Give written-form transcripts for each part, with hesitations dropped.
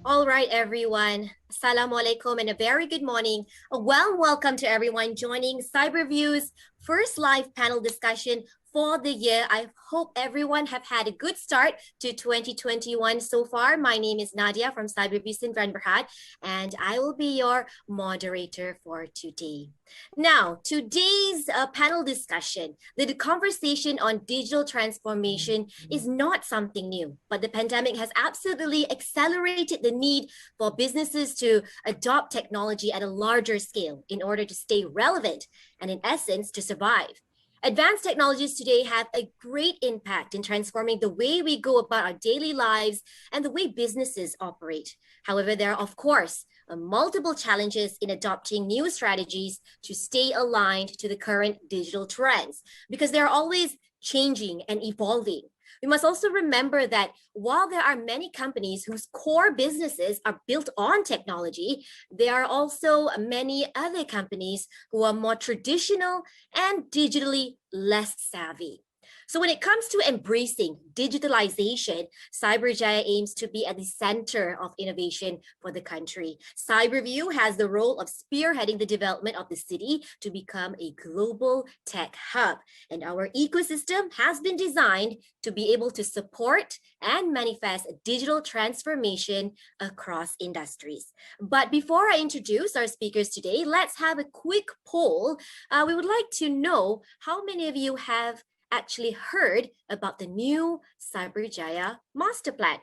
All right, everyone. Assalamu alaikum and a very good morning. A warm welcome to everyone joining Cyberview's first live panel discussion for the year. I hope everyone have had a good start to 2021 so far. My name is Nadia from Cyberview Sindran Berhad, and I will be your moderator for today. Now, today's panel discussion, the conversation on digital transformation is not something new, but the pandemic has absolutely accelerated the need for businesses to adopt technology at a larger scale in order to stay relevant and, in essence, to survive. Advanced technologies today have a great impact in transforming the way we go about our daily lives and the way businesses operate. However, there are, of course, multiple challenges in adopting new strategies to stay aligned to the current digital trends because they're always changing and evolving. We must also remember that while there are many companies whose core businesses are built on technology, there are also many other companies who are more traditional and digitally less savvy. So when it comes to embracing digitalization, Cyberjaya aims to be at the center of innovation for the country. Cyberview has the role of spearheading the development of the city to become a global tech hub. And our ecosystem has been designed to be able to support and manifest digital transformation across industries. But before I introduce our speakers today, let's have a quick poll. We would like to know how many of you have actually heard about the new Cyberjaya master plan.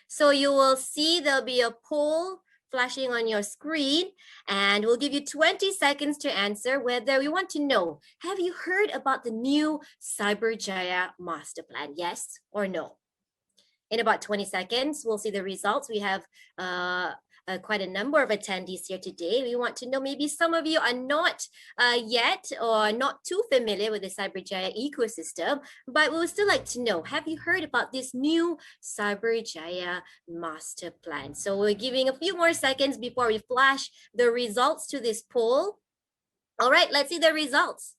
So you will see there'll be a poll flashing on your screen, and we'll give you 20 seconds to answer whether we want to know, have you heard about the new Cyberjaya master plan? Yes or no? In about 20 seconds, we'll see the results. We have quite a number of attendees here today. We want to know, maybe some of you are not yet or not too familiar with the Cyberjaya ecosystem, but we would still like to know, have you heard about this new Cyberjaya master plan? So we're giving a few more seconds before we flash the results to this poll. All right, let's see the results.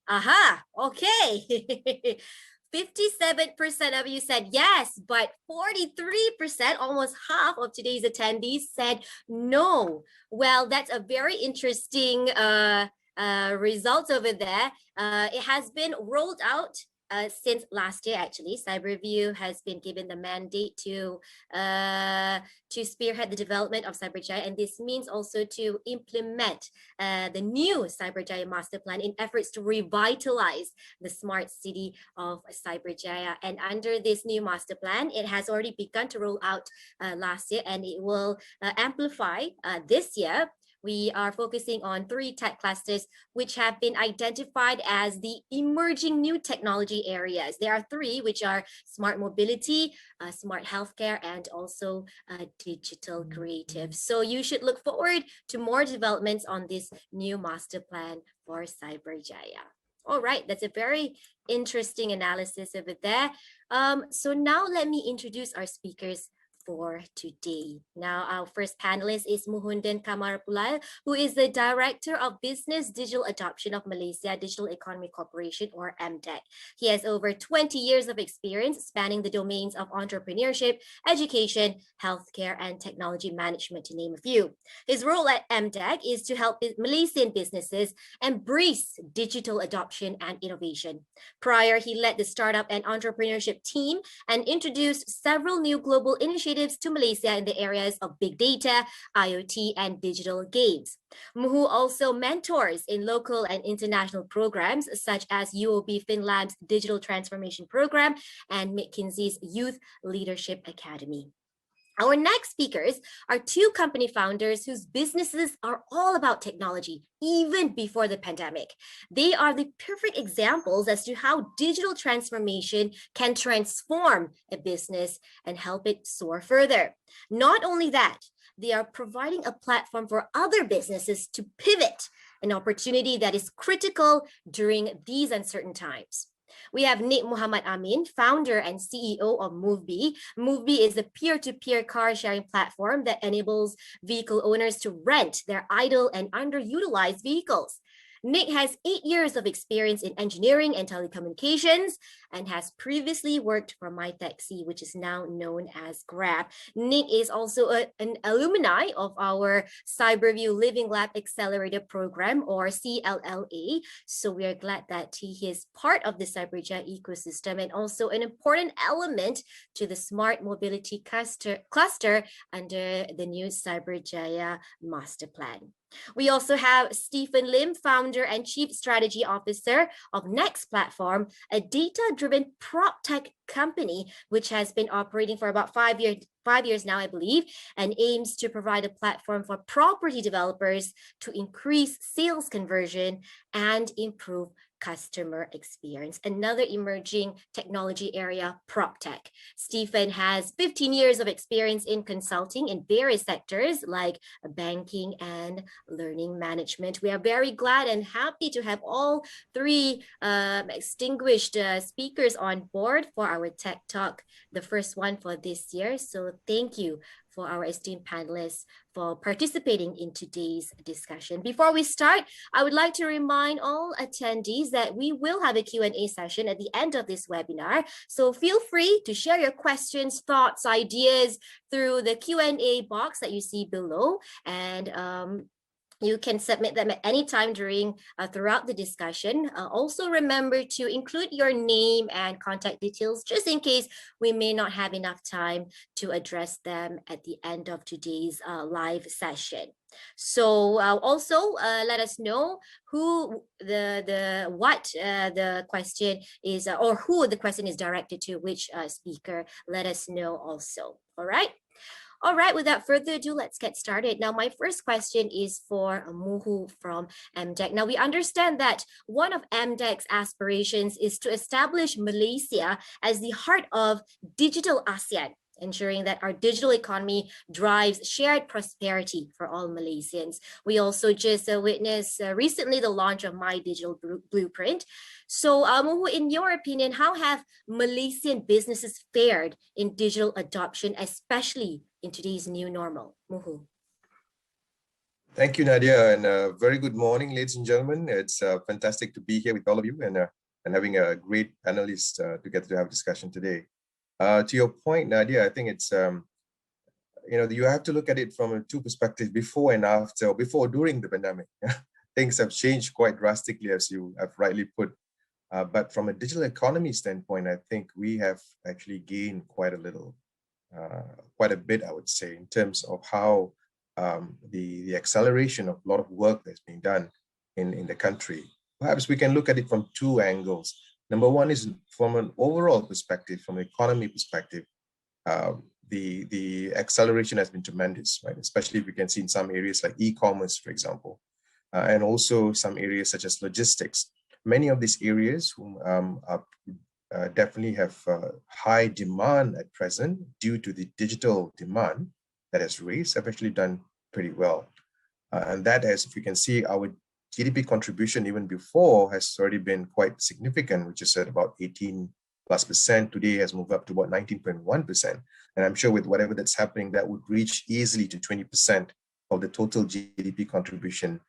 Aha, okay. 57% of you said yes, but 43%, almost half of today's attendees said no. Well, that's a very interesting results over there. It has been rolled out since last year, actually. Cyberview has been given the mandate to spearhead the development of Cyberjaya, and this means also to implement the new Cyberjaya master plan in efforts to revitalize the smart city of Cyberjaya. And under this new master plan, it has already begun to roll out last year, and it will amplify this year. We are focusing on 3 tech clusters, which have been identified as the emerging new technology areas. There are 3, which are smart mobility, smart healthcare, and also digital creative. So you should look forward to more developments on this new master plan for Cyberjaya. All right, that's a very interesting analysis over there. So now let me introduce our speakers for today. Now, our first panelist is Muhundhan Kamarapullai, who is the Director of Business Digital Adoption of Malaysia Digital Economy Corporation, or MDEC. He has over 20 years of experience spanning the domains of entrepreneurship, education, healthcare, and technology management, to name a few. His role at MDEC is to help Malaysian businesses embrace digital adoption and innovation. Prior, he led the startup and entrepreneurship team and introduced several new global initiatives to Malaysia in the areas of big data, IoT, and digital games. Muhu also mentors in local and international programs such as UOB Finland's Digital Transformation Program and McKinsey's Youth Leadership Academy. Our next speakers are 2 company founders whose businesses are all about technology, even before the pandemic. They are the perfect examples as to how digital transformation can transform a business and help it soar further. Not only that, they are providing a platform for other businesses to pivot, an opportunity that is critical during these uncertain times. We have Muhammad Amin, founder and CEO of Moovby. Moovby is a peer-to-peer car sharing platform that enables vehicle owners to rent their idle and underutilized vehicles. Nick has 8 years of experience in engineering and telecommunications and has previously worked for MyTechC, which is now known as Grab. Nick is also an alumni of our Cyberview Living Lab Accelerator Program, or CLLA. So we are glad that he is part of the Cyberjaya ecosystem and also an important element to the smart mobility cluster under the new Cyberjaya master plan. We also have Stephen Lim, founder and chief strategy officer of NEXPlatform, a data-driven prop tech company which has been operating for about 5 years now, I believe, and aims to provide a platform for property developers to increase sales conversion and improve customer experience. Another emerging technology area, prop tech. Stephen has 15 years of experience in consulting in various sectors like banking and learning management. We are very glad and happy to have all three distinguished speakers on board for our Tech Talk, the first one for this year. So thank you for our esteemed panelists for participating in today's discussion. Before we start, I would like to remind all attendees that we will have a Q&A session at the end of this webinar. So feel free to share your questions, thoughts, ideas through the Q&A box that you see below. And you can submit them at any time throughout the discussion. Also remember to include your name and contact details just in case we may not have enough time to address them at the end of today's live session. So also let us know who the question is, or who the question is directed to, which speaker. Let us know also. All right. All right, without further ado, let's get started. Now, my first question is for Muhu from MDEC. Now, we understand that one of MDEC's aspirations is to establish Malaysia as the heart of digital ASEAN, ensuring that our digital economy drives shared prosperity for all Malaysians. We also just witnessed recently the launch of My Digital Blueprint. So, Muhu, in your opinion, how have Malaysian businesses fared in digital adoption, especially in today's new normal? Muhu. Thank you, Nadia, and very good morning, ladies and gentlemen. It's fantastic to be here with all of you and having a great panelist to get to have a discussion today. To your point, Nadia, I think it's, you have to look at it from two perspectives, before and after, or before, during the pandemic. Things have changed quite drastically, as you have rightly put. But from a digital economy standpoint, I think we have actually gained quite a bit, I would say, in terms of how the acceleration of a lot of work that's being done in the country. Perhaps we can look at it from two angles. Number one is from an overall perspective, from an economy perspective, the acceleration has been tremendous, right? Especially if we can see in some areas like e-commerce, for example, and also some areas such as logistics. Many of these areas definitely have high demand at present due to the digital demand that has raised, have actually done pretty well. And that, as if you can see, our GDP contribution even before has already been quite significant, which is at about 18+%. Today has moved up to about 19.1%. And I'm sure with whatever that's happening, that would reach easily to 20% of the total GDP contribution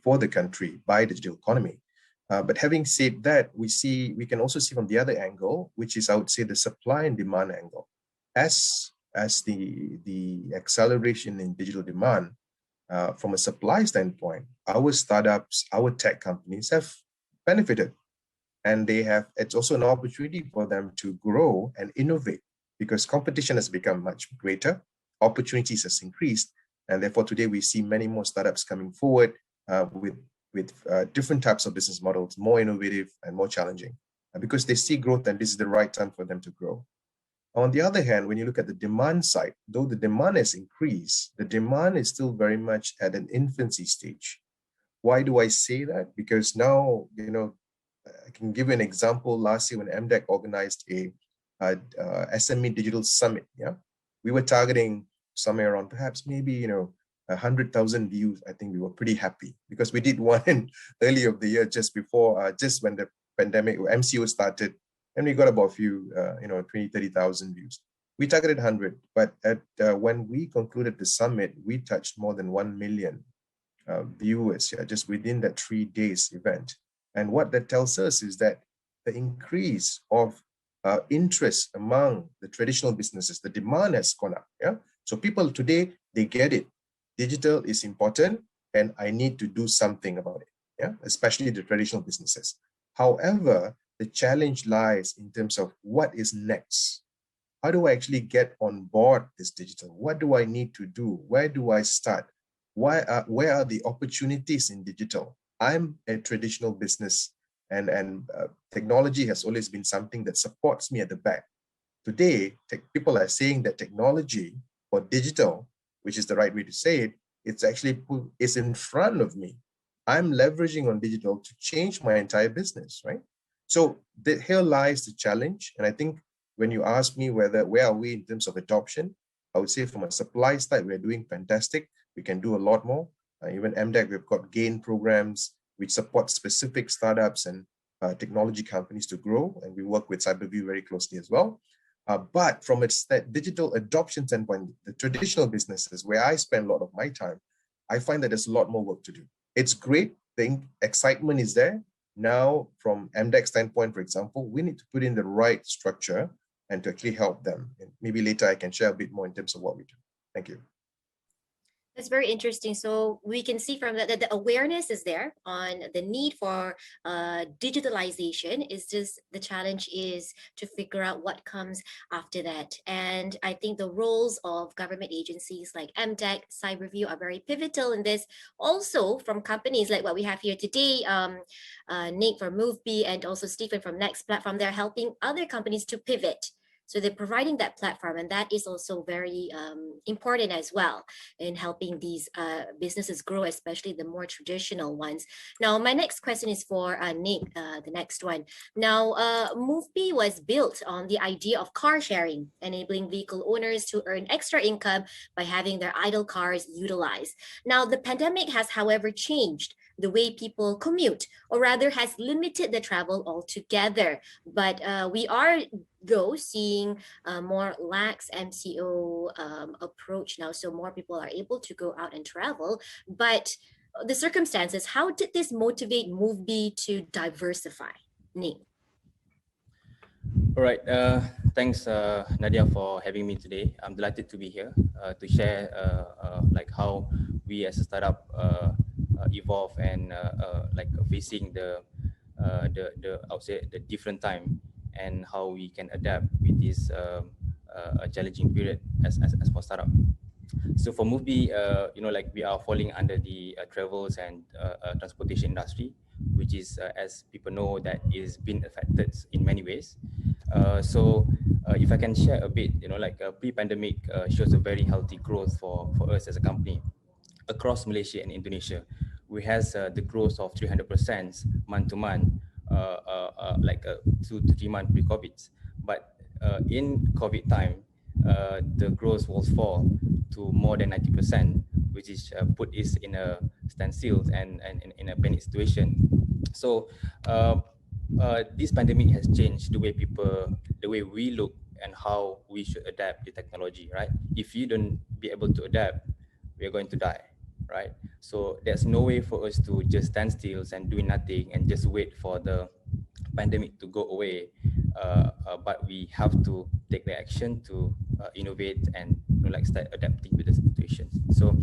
for the country by the digital economy. But having said that, we can also see from the other angle, which is, I would say, the supply and demand angle. As the acceleration in digital demand, from a supply standpoint, our startups, our tech companies have benefited. And it's also an opportunity for them to grow and innovate because competition has become much greater, opportunities has increased, and therefore today we see many more startups coming forward with different types of business models, more innovative and more challenging, because they see growth and this is the right time for them to grow. On the other hand, when you look at the demand side, though the demand has increased, the demand is still very much at an infancy stage. Why do I say that? Because now, I can give you an example. Last year when MDEC organized a SME Digital Summit, we were targeting somewhere around perhaps maybe, 100,000 views. I think we were pretty happy because we did one early of the year just when the pandemic or MCO started, and we got about a few, 20, 30,000 views. We targeted 100, but when we concluded the summit, we touched more than 1 million viewers here just within that 3 days event. And what that tells us is that the increase of interest among the traditional businesses, the demand has gone up. Yeah. So people today, they get it. Digital is important and I need to do something about it. Yeah. Especially the traditional businesses. However, the challenge lies in terms of what is next. How do I actually get on board this digital? What do I need to do? Where do I start? Where are the opportunities in digital? I'm a traditional business and technology has always been something that supports me at the back. Today, people are saying that technology or digital, which is the right way to say it, it's actually is in front of me. I'm leveraging on digital to change my entire business, right? So here lies the challenge. And I think when you ask me where are we in terms of adoption, I would say from a supply side, we're doing fantastic. We can do a lot more. Even MDEC, we've got GAIN programs which support specific startups and technology companies to grow. And we work with Cyberview very closely as well. But from its digital adoption standpoint, the traditional businesses where I spend a lot of my time, I find that there's a lot more work to do. It's great. The excitement is there. Now, from MDEC standpoint, for example, we need to put in the right structure and to actually help them. And maybe later I can share a bit more in terms of what we do. Thank you. That's very interesting. So we can see from that the awareness is there on the need for digitalization. Is just the challenge is to figure out what comes after that. And I think the roles of government agencies like MDEC, Cyberview are very pivotal in this. Also from companies like what we have here today, Nick from Moovby and also Stephen from NEXPlatform, they're helping other companies to pivot. So they're providing that platform, and that is also very important as well in helping these businesses grow, especially the more traditional ones. Now, my next question is for Nick, the next one. Now, Moovby was built on the idea of car sharing, enabling vehicle owners to earn extra income by having their idle cars utilized. Now, the pandemic has, however, changed the way people commute, or rather has limited the travel altogether. But we are, though, seeing more lax MCO approach now, so more people are able to go out and travel. But the circumstances, how did this motivate Moovby to diversify? Nick. All right. Thanks, Nadia, for having me today. I'm delighted to be here to share like how we as a startup evolve and like facing the I would say the different time and how we can adapt with this challenging period as for startup. So for Moovby, you know, like we are falling under the travels and transportation industry, which is, as people know, that is been affected in many ways. So if I can share a bit, you know, like pre-pandemic shows a very healthy growth for us as a company across Malaysia and Indonesia. We has the growth of 300% month to month, like 2 to 3 months pre-COVID. But in COVID time, the growth will fall to more than 90%, which is put us in a standstill and in a panic situation. So this pandemic has changed the way people, the way we look and how we should adapt the technology, right? If you don't be able to adapt, we're going to die, right? So there's no way for us to just stand still and do nothing and just wait for the pandemic to go away. But we have to take the action to innovate and, you know, like start adapting with the situation. So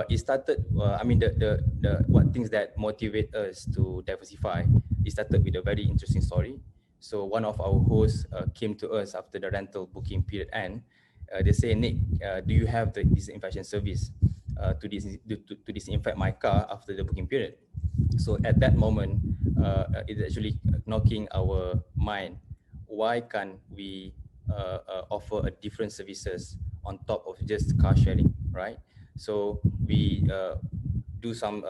it started, I mean, the what things that motivate us to diversify, it started with a very interesting story. So one of our hosts came to us after the rental booking period end. They say, Nick, do you have the disinfection service to disinfect my car after the booking period? So at that moment, it's actually knocking our mind. Why can't we offer a different services on top of just car sharing, right? So we do some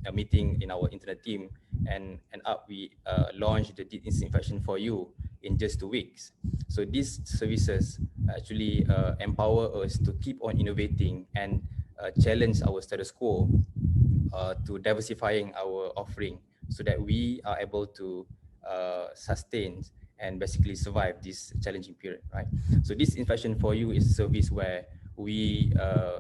a meeting in our internet team, and up we launched the disinfection for you in just 2 weeks. So these services actually empower us to keep on innovating and challenge our status quo to diversifying our offering so that we are able to sustain and basically survive this challenging period, right? So this Infection for You is a service where we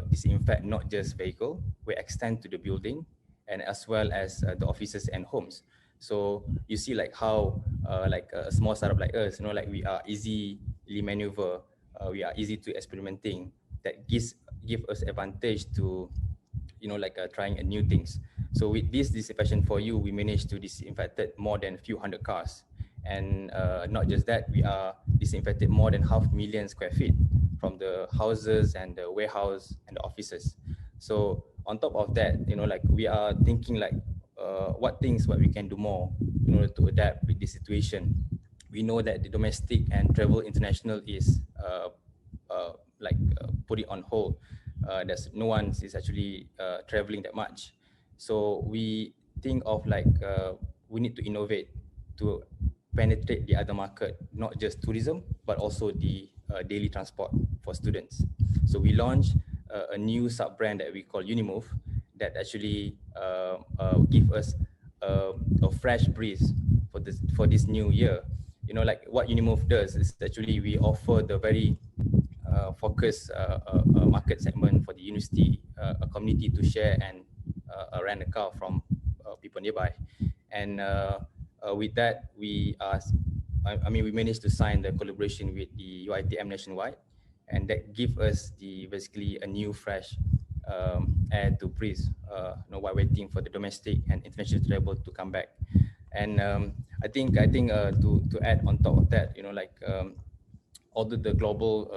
disinfect not just vehicle, we extend to the building and as well as the offices and homes. So you see like how like a small startup like us, like we are easily maneuver, we are easy to experimenting. That give us advantage to like trying a new things. So with this disinfection for you, we managed to disinfected more than a few hundred cars, and not just that, we are disinfected more than 500,000 square feet from the houses and the warehouse and the offices. So on top of that, like we are thinking like what we can do more in order to adapt with this situation. We know that the domestic and travel international is put it on hold. There's no one is actually traveling that much. So we think of like we need to innovate to penetrate the other market, not just tourism, but also the daily transport for students. So we launched a new sub-brand that we call Unimove that actually give us a fresh breeze for this new year. Like what Unimove does is actually we offer the very focus market segment for the university community to share and rent a car from people nearby. And with that, we managed to sign the collaboration with the UiTM nationwide, and that give us basically a new fresh air to breathe while waiting for the domestic and international travel to come back. And I think to add on top of that, although the global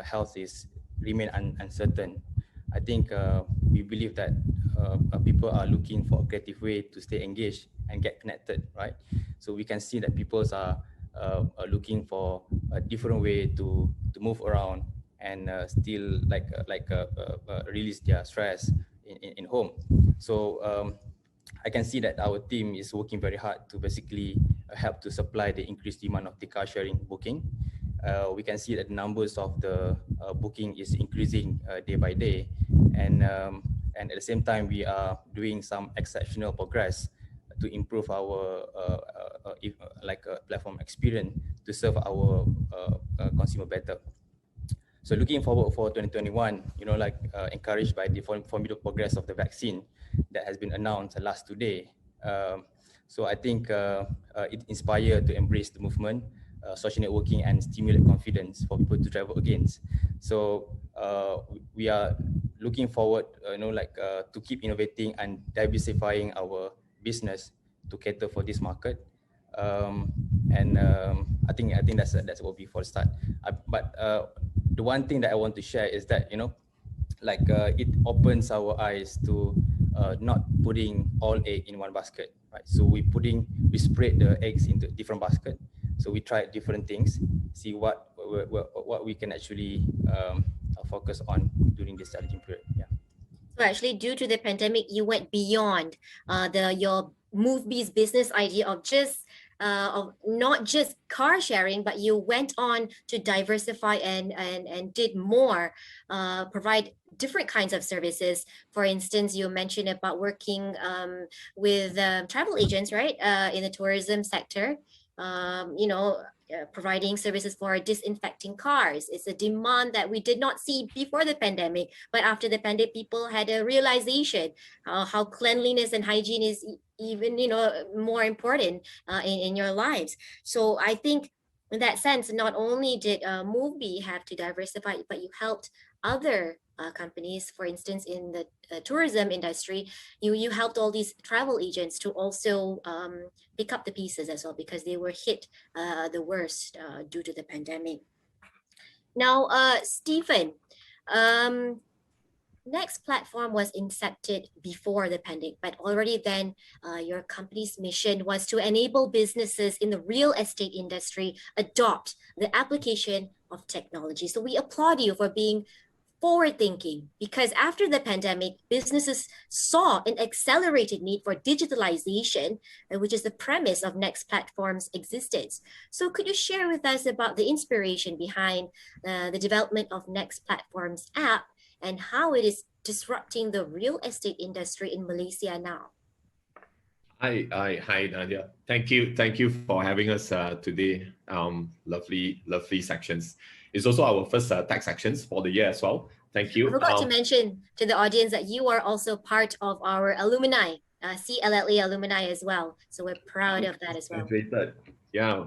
health is remain uncertain, I think we believe that people are looking for a creative way to stay engaged and get connected, right? So we can see that people are looking for a different way to move around and still release their stress in home. So I can see that our team is working very hard to basically help to supply the increased demand of the car sharing booking. We can see that the numbers of the booking is increasing day by day, and at the same time we are doing some exceptional progress to improve our platform experience to serve our consumer better. So looking forward for 2021, encouraged by the formidable progress of the vaccine that has been announced last today. So I think it inspired to embrace the movement, social networking, and stimulate confidence for people to travel again. So we are looking forward, to keep innovating and diversifying our business to cater for this market. I think that's what will be for the start. But the one thing that I want to share is that it opens our eyes to not putting all egg in one basket, right? So we spread the eggs into different basket. So we try different things, see what we can actually focus on during this challenging period. Yeah. So actually, due to the pandemic, you went beyond your Moovby's business idea of not just car sharing, but you went on to diversify and did more, provide different kinds of services. For instance, you mentioned about working with travel agents, right, in the tourism sector. Providing services for disinfecting cars. It's a demand that we did not see before the pandemic, but after the pandemic, people had a realization how cleanliness and hygiene is even more important in your lives. So I think in that sense, not only did Moovby have to diversify, but you helped other companies. For instance, in the tourism industry, you helped all these travel agents to also pick up the pieces as well, because they were hit the worst due to the pandemic. Now, Stephen, NEXPlatform was incepted before the pandemic, but already then your company's mission was to enable businesses in the real estate industry adopt the application of technology. So we applaud you for being forward-thinking, because after the pandemic, businesses saw an accelerated need for digitalization, which is the premise of NEXPlatform's existence. So could you share with us about the inspiration behind the development of NEXPlatform's app and how it is disrupting the real estate industry in Malaysia now? Hi, Nadia. Thank you for having us today. Lovely sections. It's also our first tax sections for the year as well. Thank you. I forgot to mention to the audience that you are also part of our alumni, CLLA alumni as well. So we're proud of that as well. Graduated. Yeah.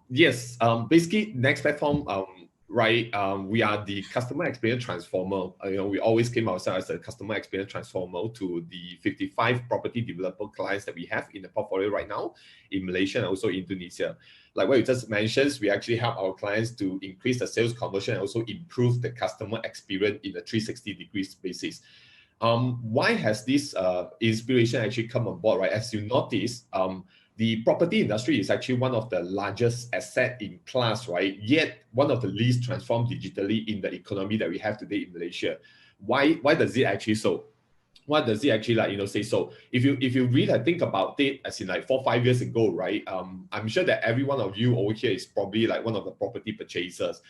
Yes. Basically, NEXPlatform. Right. We are the customer experience transformer. We always claim ourselves as a customer experience transformer to the 55 property developer clients that we have in the portfolio right now in Malaysia and also Indonesia. Like what you just mentioned, we actually help our clients to increase the sales conversion and also improve the customer experience in a 360 degrees basis. Why has this inspiration actually come on board, right? As you notice, the property industry is actually one of the largest asset in class, right? Yet one of the least transformed digitally in the economy that we have today in Malaysia. Why does it actually so? What does it actually say so? If you really think about it, as in like 4-5 years ago, right? I'm sure that every one of you over here is probably like one of the property purchasers.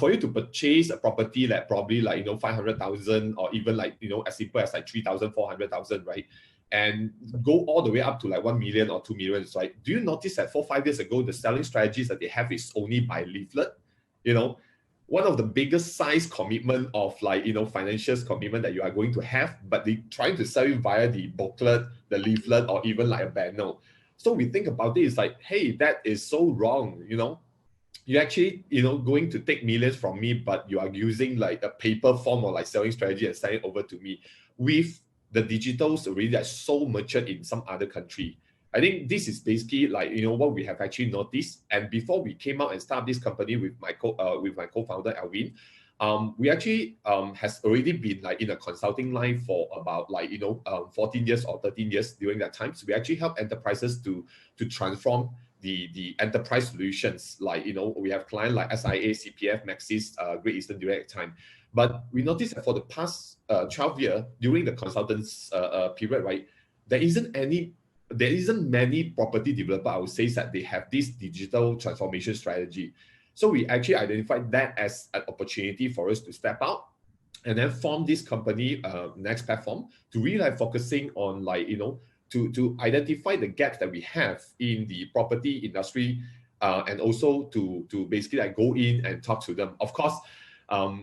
For you to purchase a property like probably like 500,000 or even like as simple as like 3,000, 400,000, right? And go all the way up to like 1 million or 2 million, right? Do you notice that 4-5 years ago, the selling strategies that they have is only by leaflet? One of the biggest size commitment of like, financial commitment that you are going to have, but they trying to sell you via the booklet, the leaflet, or even like a banner. So we think about it, it's like, hey, that is so wrong, You actually, going to take millions from me, but you are using like a paper form or like selling strategy and selling it over to me. With the digitals already that's so matured in some other country. I think this is basically like, what we have actually noticed. And before we came out and started this company with my co-founder, Amin, we actually has already been like in a consulting line for about like, 14 years or 13 years during that time. So we actually help enterprises to transform the enterprise solutions. Like, we have clients like SIA, CPF, Maxis, Great Eastern during that time. But we noticed that for the past 12 years, during the consultants period, right, there isn't many property developer, I would say, that they have this digital transformation strategy. So we actually identified that as an opportunity for us to step out and then form this company, NEXPlatform, to really like focusing on like, to identify the gaps that we have in the property industry, and also to basically like go in and talk to them. Of course,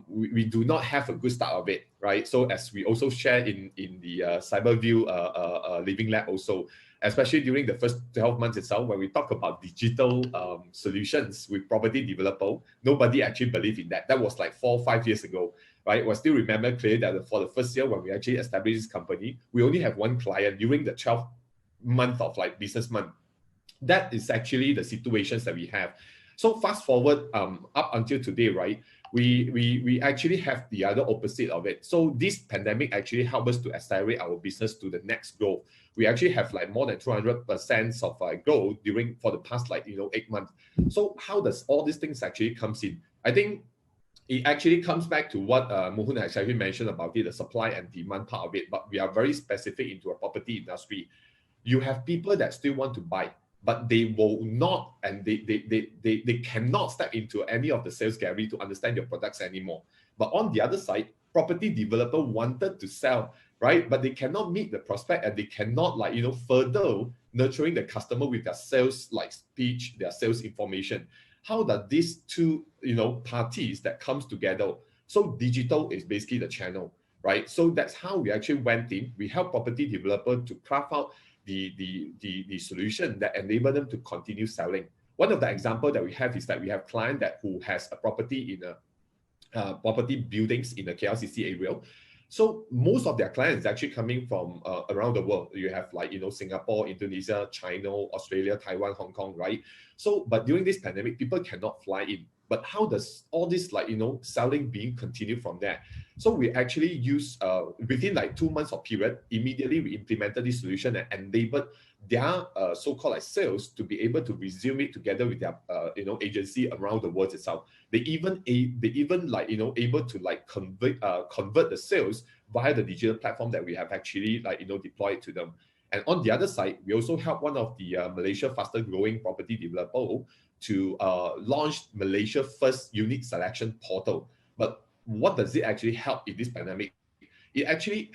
we do not have a good start of it, right? So as we also share in the Cyberview Living Lab also, especially during the first 12 months itself, when we talk about digital solutions with property developer, nobody actually believed in that. That was like 4 or 5 years ago, right? I still remember clearly that for the first year when we actually established this company, we only have one client during the 12th month of like business month. That is actually the situations that we have. So fast forward up until today, right? We actually have the other opposite of it. So this pandemic actually helped us to accelerate our business to the next growth. We actually have like more than 200% of growth for the past like 8 months. So how does all these things actually comes in? I think it actually comes back to what Muhundhan has actually mentioned about it, the supply and demand part of it. But we are very specific into a property industry. You have people that still want to buy, but they will not, and they cannot step into any of the sales gallery to understand your products anymore. But on the other side, property developer wanted to sell, right? But they cannot meet the prospect, and they cannot like, further nurturing the customer with their sales like speech, their sales information. How does these two, parties that comes together? So digital is basically the channel, right? So that's how we actually went in. We help property developer to craft out the solution that enable them to continue selling. One of the example that we have is that we have client who has a property in a property buildings in the KLCC area. So most of their clients is actually coming from around the world. You have like, Singapore, Indonesia, China, Australia, Taiwan, Hong Kong, right? So, but during this pandemic, people cannot fly in. But how does all this like, selling being continued from there? So we actually use, within like 2 months of period, immediately we implemented this solution and enabled their so-called like sales to be able to resume it together with their, agency around the world itself. They even like, able to like convert the sales via the digital platform that we have actually like, deployed to them. And on the other side, we also help one of the Malaysia faster growing property developer to launch Malaysia first unique selection portal. But what does it actually help in this pandemic? It actually,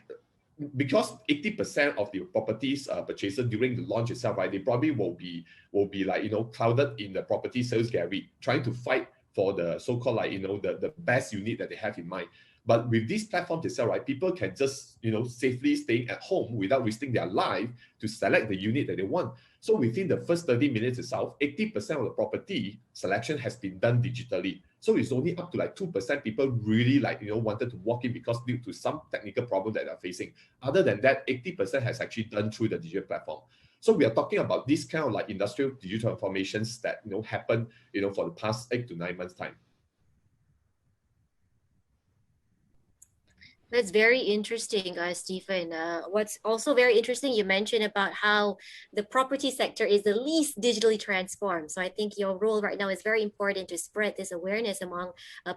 because 80% of the properties purchases during the launch itself, right, they probably will be like, clouded in the property sales gallery, trying to fight for the so-called like, the best unit that they have in mind. But with these platforms itself, right, people can just, safely stay at home without risking their life to select the unit that they want. So within the first 30 minutes itself, 80% of the property selection has been done digitally. So it's only up to like 2% people really wanted to walk in because due to some technical problem that they're facing. Other than that, 80% has actually done through the digital platform. So we are talking about this kind of like industrial digital transformations that happen for the past 8 to 9 months time. That's very interesting, Stephen. What's also very interesting, you mentioned about how the property sector is the least digitally transformed. So I think your role right now is very important to spread this awareness among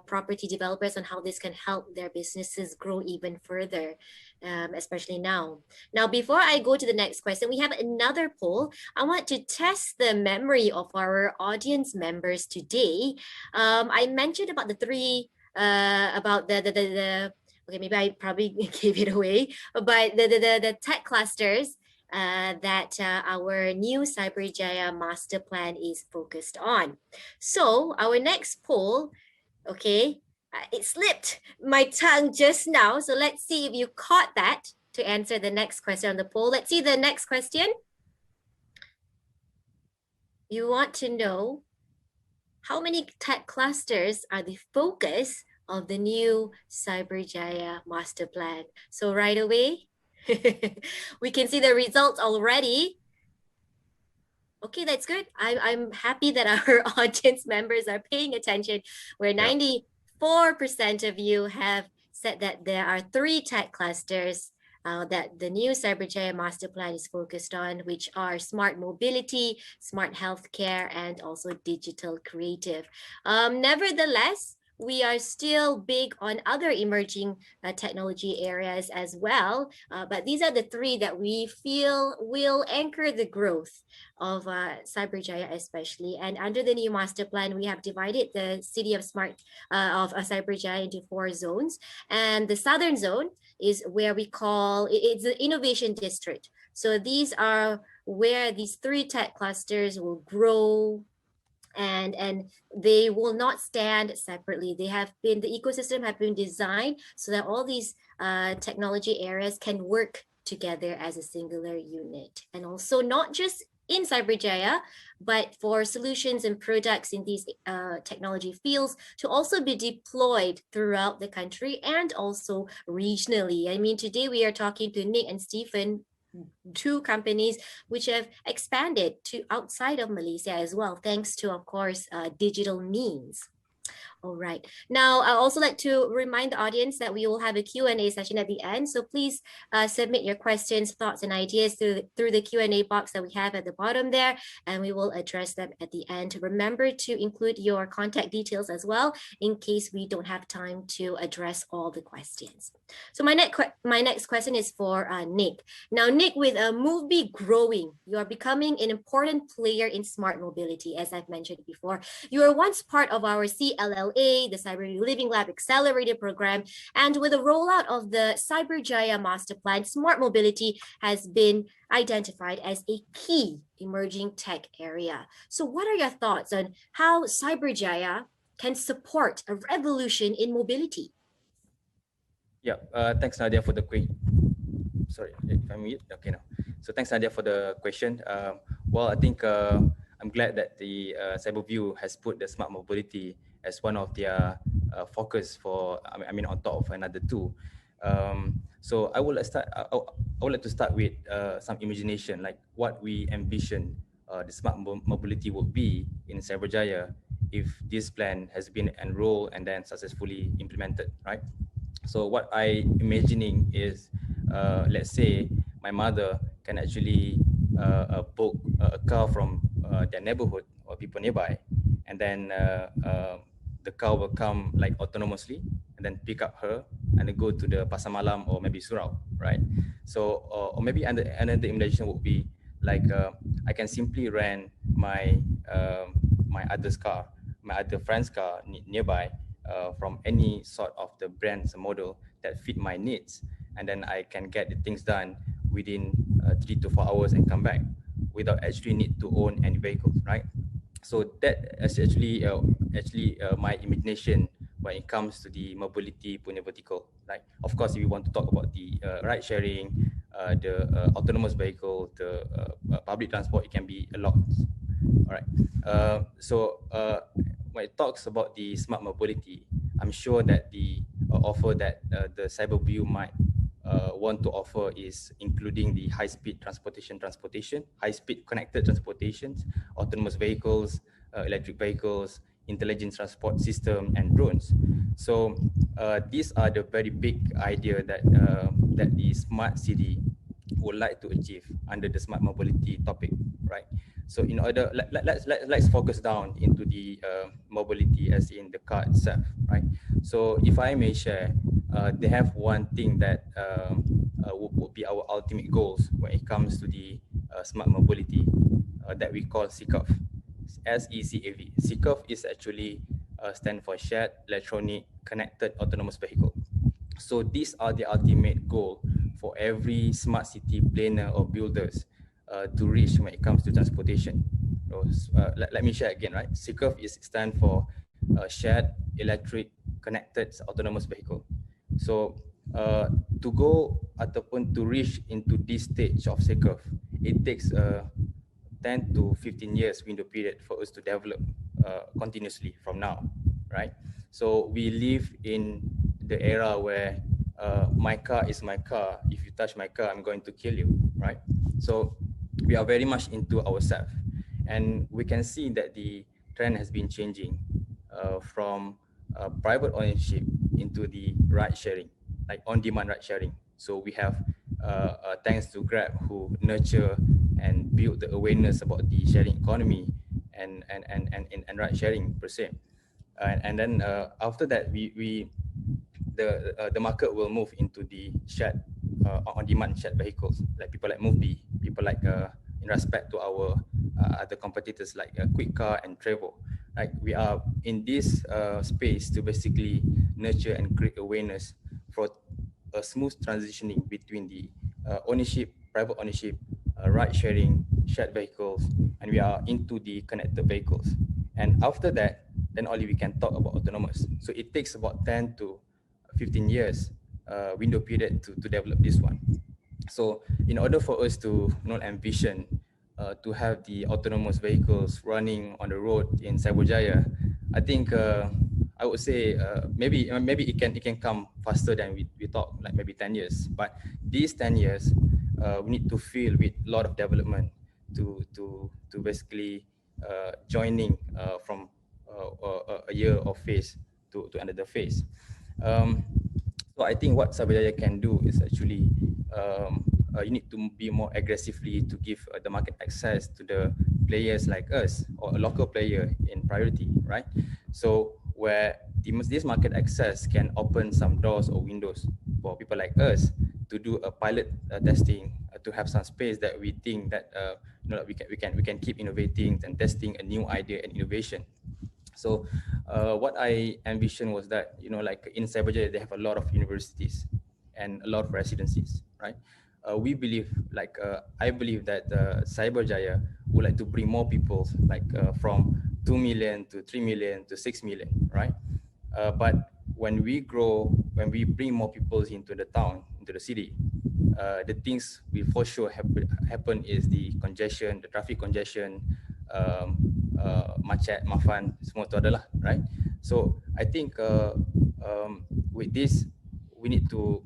property developers on how this can help their businesses grow even further, especially now. Now, before I go to the next question, we have another poll. I want to test the memory of our audience members today. I mentioned about the three, about the okay, maybe I probably gave it away, but the tech clusters that our new Cyberjaya master plan is focused on. So our next poll, okay, it slipped my tongue just now. So let's see if you caught that to answer the next question on the poll. Let's see the next question. You want to know how many tech clusters are the focus of the new Cyberjaya master plan. So right away, we can see the results already. Okay, that's good. I'm happy that our audience members are paying attention, where 94% of you have said that there are 3 tech clusters that the new Cyberjaya master plan is focused on, which are smart mobility, smart healthcare, and also digital creative. Nevertheless, we are still big on other emerging technology areas as well. But these are the 3 that we feel will anchor the growth of Cyberjaya especially. And under the new master plan, we have divided the city of Cyberjaya into 4 zones. And the southern zone is where we call, it's the innovation district. So these are where these 3 tech clusters will grow, and they will not stand separately. They have been, the ecosystem have been designed so that all these technology areas can work together as a singular unit. And also not just in Cyberjaya, but for solutions and products in these technology fields to also be deployed throughout the country and also regionally. I mean, today we are talking to Nick and Stephen, 2 companies which have expanded to outside of Malaysia as well, thanks to, of course, digital means. All right. Now, I also like to remind the audience that we will have a Q&A session at the end. So please submit your questions, thoughts, and ideas through the Q&A box that we have at the bottom there, and we will address them at the end. Remember to include your contact details as well, in case we don't have time to address all the questions. So my next question is for Nick. Now, Nick, with Moovby growing, you are becoming an important player in smart mobility, as I've mentioned before. You were once part of our CLLA, the Cyberview Living Lab Accelerator Program, and with the rollout of the Cyberjaya Master Plan, smart mobility has been identified as a key emerging tech area. So what are your thoughts on how Cyberjaya can support a revolution in mobility? Yeah, thanks Nadia for the question. Sorry, if I'm mute. Okay, now. So thanks Nadia for the question. Well, I think I'm glad that the Cyberview has put the smart mobility as one of their focus for, I mean, on top of another 2. So I would like to start with some imagination, like what we envision the smart mobility would be in Cyberjaya if this plan has been enrolled and then successfully implemented, right? So what I imagining is, let's say my mother can actually book a car from their neighborhood or people nearby, and then the car will come like autonomously and then pick up her and then go to the Pasar Malam or maybe Surau, right? So, or maybe another imagination would be like I can simply rent my my other friend's car nearby from any sort of the brands model that fit my needs, and then I can get the things done within 3 to 4 hours and come back without actually need to own any vehicles, right? So that is actually my imagination when it comes to the mobility punya vertical. Like, of course, if we want to talk about the ride sharing, the autonomous vehicle, the public transport, it can be a lot. All right. When it talks about the smart mobility, I'm sure that the offer that the Cyberview might want to offer is including the high-speed transportation, high-speed connected transportations, autonomous vehicles, electric vehicles, intelligent transport system, and drones. So these are the very big idea that that the smart city would like to achieve under the smart mobility topic, right? So in order, let's focus down into the mobility as in the car itself, right? So if I may share, they have one thing that would be our ultimate goals when it comes to the smart mobility that we call SECAV, SECAV. SECAV is actually stand for Shared Electronic Connected Autonomous Vehicle. So these are the ultimate goal for every smart city planner or builders to reach when it comes to transportation. So, let me share again, right? SECAV is stand for Shared Electric Connected Autonomous Vehicle. So to go ataupun to reach into this stage of SECAV, it takes 10 to 15 years window period for us to develop continuously from now, right? So we live in the era where my car is my car. If you touch my car, I'm going to kill you, right? So we are very much into ourselves. And we can see that the trend has been changing from private ownership into the ride sharing, like on-demand ride sharing. So we have, thanks to Grab, who nurture and build the awareness about the sharing economy and ride sharing per se. And then after that, the market will move into the shared on-demand shared vehicles, like people like Moovby, people like in respect to our other competitors like Quick Car and Trevo. Like, we are in this space to basically nurture and create awareness for a smooth transitioning between the ownership, private ownership, ride sharing, shared vehicles, and we are into the connected vehicles. And after that, then only we can talk about autonomous. So it takes about 10 to 15 years window period to develop this one. So in order for us to envision to have the autonomous vehicles running on the road in Cyberjaya, I think I would say maybe it can come faster than we thought, like maybe 10 years. But these 10 years, we need to fill with a lot of development to basically joining from a year of phase to another phase. So I think what Cyberjaya can do is actually you need to be more aggressively to give the market access to the players like us or a local player in priority, right? So where this market access can open some doors or windows for people like us to do a pilot testing, to have some space that we think that we can keep innovating and testing a new idea and innovation. So what I envisioned was that, like in Cyberjaya, they have a lot of universities and a lot of residencies, right? We believe, I believe that Cyberjaya would like to bring more people, like from 2 million to 3 million to 6 million, right? But when we grow, when we bring more people into the town, into the city, the things will for sure happen is the congestion, the traffic congestion, macet, mafan, semua tu adalah, right? So I think with this, we need to,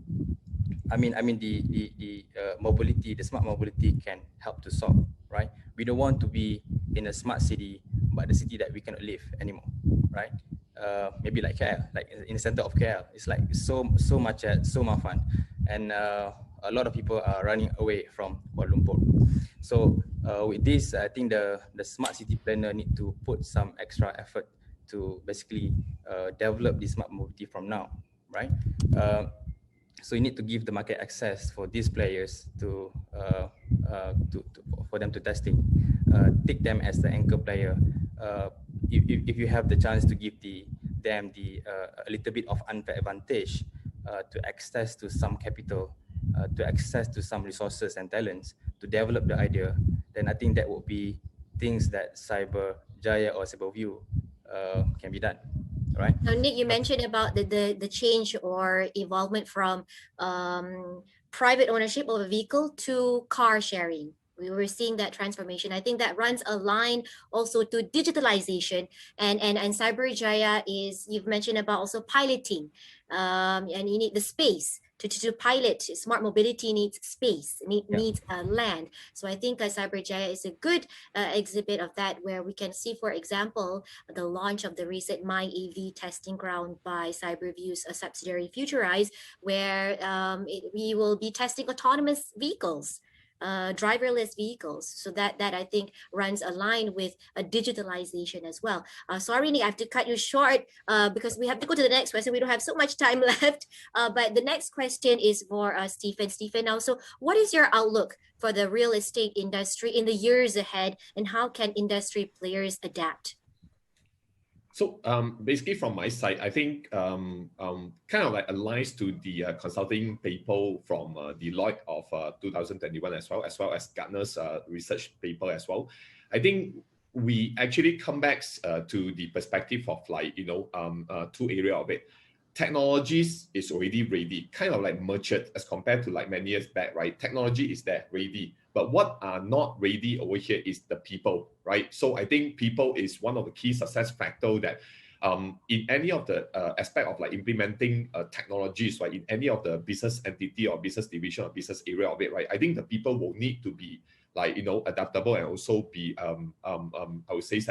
the mobility, the smart mobility can help to solve, right? We don't want to be in a smart city, but the city that we cannot live anymore, right? Maybe like KL, like in the center of KL, it's like so macet, so mafan, and a lot of people are running away from Kuala Lumpur. So with this, I think the smart city planner need to put some extra effort to basically develop the smart mobility from now, right? So you need to give the market access for these players to for them to testing, take them as the anchor player. If you have the chance to give them a little bit of unfair advantage to access to some capital, to access to some resources and talents to develop the idea, then I think that would be things that Cyberjaya Cyberjaya or Cyberview can be done. All right. Now, Nick, you mentioned about the change or evolvement from private ownership of a vehicle to car sharing. We were seeing that transformation. I think that runs a line also to digitalization, and Cyberjaya is, you've mentioned about also piloting, and you need the space to pilot. Smart mobility needs space, needs land. So I think Cyberjaya is a good exhibit of that, where we can see, for example, the launch of the recent My EV testing ground by Cyberview's subsidiary Futurize, where we will be testing autonomous vehicles, driverless vehicles. So that I think runs a line with a digitalization as well. Sorry, Nick, I have to cut you short because we have to go to the next question. We don't have so much time left. But the next question is for Stephen. Stephen, now, so what is your outlook for the real estate industry in the years ahead, and how can industry players adapt? So basically from my side, I think kind of like aligns to the consulting paper from Deloitte of 2021 as well as Gartner's research paper as well. I think we actually come back to the perspective of like, two area of it. Technologies is already ready, kind of like matured as compared to like many years back, right? Technology is there ready, but what are not ready over here is the people, right? So I think people is one of the key success factor that in any of the aspect of like implementing technologies, right, in any of the business entity or business division or business area of it, right, I think the people will need to be like, adaptable and also be, I would say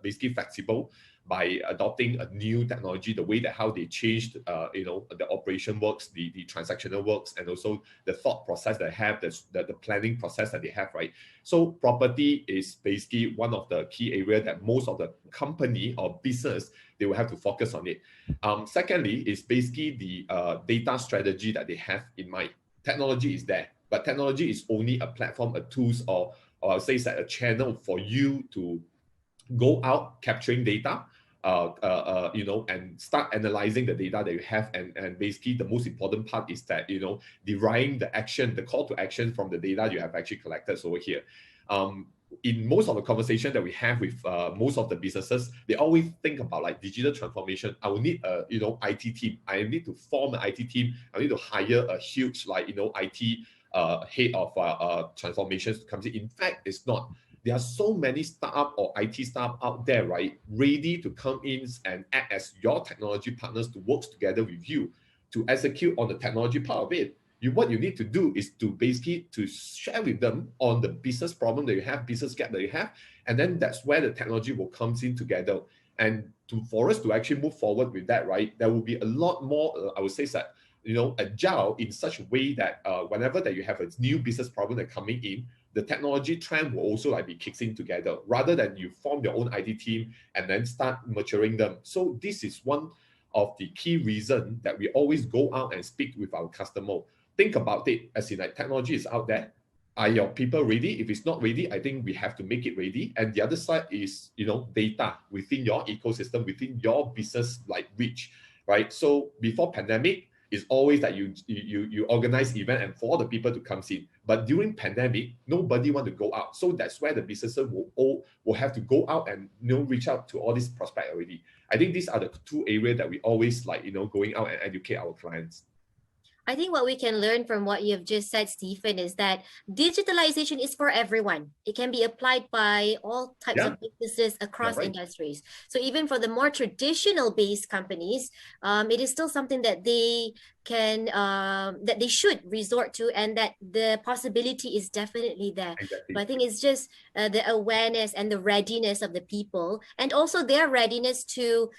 basically flexible by adopting a new technology, the way that how they changed, the operation works, the transactional works, and also the thought process they have, the planning process that they have, right? So property is basically one of the key areas that most of the company or business, they will have to focus on it. Secondly, is basically the data strategy that they have in mind. Technology is there, but technology is only a platform, a tools, or I'll say that a channel for you to go out capturing data, and start analyzing the data that you have, and basically the most important part is that deriving the action, the call to action from the data you have actually collected over here. In most of the conversation that we have with most of the businesses, they always think about like digital transformation. I will need a IT team. I need to form an IT team. I need to hire a huge IT head of transformations to come in. In fact, it's not. There are so many startup or IT startup out there, right, ready to come in and act as your technology partners to work together with you to execute on the technology part of it. What you need to do is to basically to share with them on the business problem that you have, business gap that you have, and then that's where the technology will come in together. And for us to actually move forward with that, right, there will be a lot more, I would say that, agile in such a way that whenever that you have a new business problem that coming in, the technology trend will also like be kicks in together, rather than you form your own IT team and then start maturing them. So this is one of the key reasons that we always go out and speak with our customer. Think about it as in like technology is out there. Are your people ready? If it's not ready, I think we have to make it ready. And the other side is, data within your ecosystem, within your business like reach, right? So before pandemic, it's always that you organize event and for the people to come in. But during pandemic, nobody want to go out. So that's where the businesses will have to go out and reach out to all these prospects already. I think these are the two areas that we always like, going out and educate our clients. I think what we can learn from what you've just said, Stephen, is that digitalization is for everyone. It can be applied by all types of businesses across industries. So even for the more traditional based companies, it is still something that they can, that they should resort to, and that the possibility is definitely there. Exactly. So I think it's just the awareness and the readiness of the people, and also their readiness to